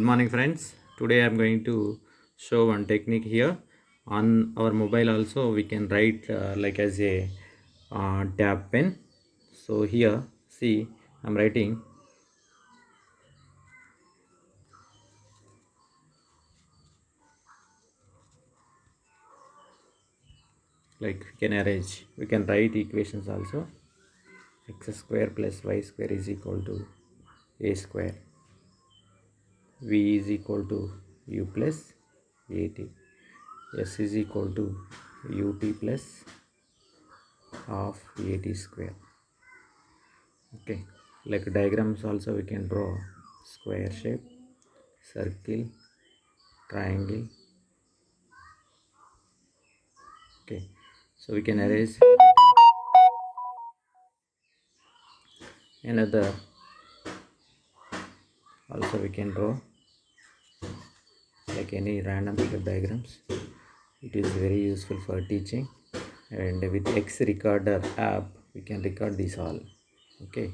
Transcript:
morning friends. Today I am going to show one technique here. On our mobile also we can write like as a tab pen. So here see I am writing like we can arrange. We can write equations also. X square plus y square is equal to a square. V is equal to u plus at. S is equal to ut plus half at square. Okay, like diagrams also we can draw square shape, circle, triangle. Okay, so we can erase another. Also we can draw like any random shape diagrams. It is very useful for teaching, and with X recorder app we can record this all. Okay.